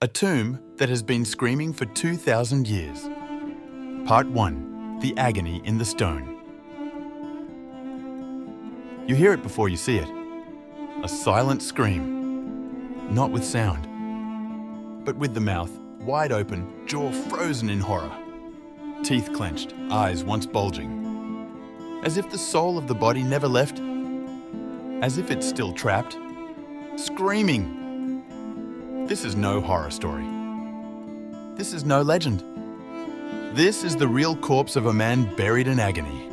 A tomb that has been screaming for 2,000 years. Part 1. The Agony in the Stone. You hear it before you see it. A silent scream. Not with sound, but with the mouth wide open, jaw frozen in horror. Teeth clenched, eyes once bulging. As if the soul of the body never left. As if it's still trapped. Screaming. This is no horror story. This is no legend. This is the real corpse of a man buried in agony.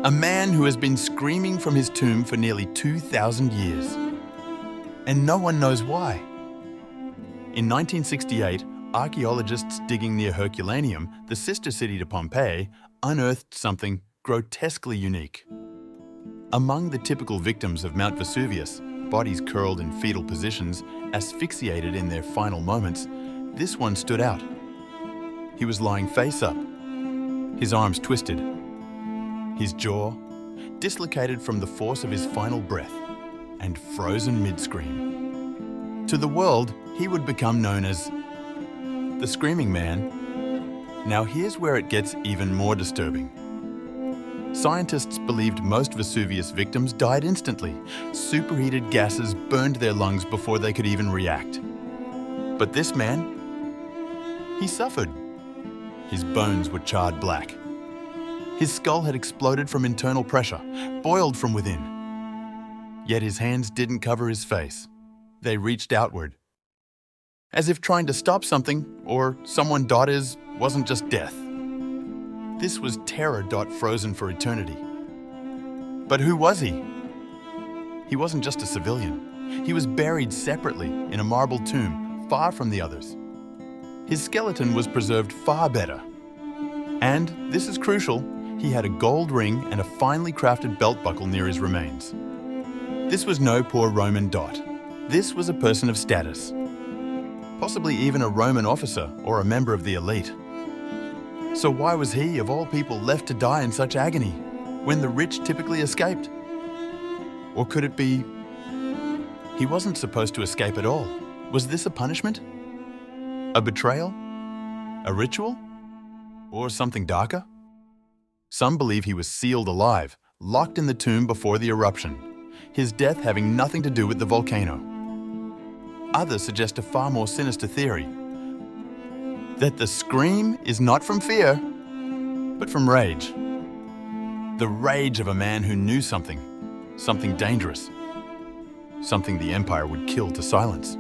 A man who has been screaming from his tomb for nearly 2,000 years. And no one knows why. In 1968, archaeologists digging near Herculaneum, the sister city to Pompeii, unearthed something grotesquely unique. Among the typical victims of Mount Vesuvius, bodies curled in fetal positions, asphyxiated in their final moments, this one stood out. He was lying face up, his arms twisted, his jaw dislocated from the force of his final breath, and frozen mid-scream. To the world, he would become known as the Screaming Man. Now here's where it gets even more disturbing. Scientists believed most Vesuvius victims died instantly. Superheated gases burned their lungs before they could even react. But this man, he suffered. His bones were charred black. His skull had exploded from internal pressure, boiled from within. Yet his hands didn't cover his face. They reached outward. As if trying to stop something, or someone wasn't just death. This was terror frozen for eternity. But who was he? He wasn't just a civilian. He was buried separately in a marble tomb, far from the others. His skeleton was preserved far better. And, this is crucial, he had a gold ring and a finely crafted belt buckle near his remains. This was no poor Roman dot. This was a person of status. Possibly even a Roman officer or a member of the elite. So why was he, of all people, left to die in such agony, when the rich typically escaped? Or could it be he wasn't supposed to escape at all? Was this a punishment? A betrayal? A ritual? Or something darker? Some believe he was sealed alive, locked in the tomb before the eruption, his death having nothing to do with the volcano. Others suggest a far more sinister theory, that the scream is not from fear, but from rage. The rage of a man who knew something dangerous, something the Empire would kill to silence.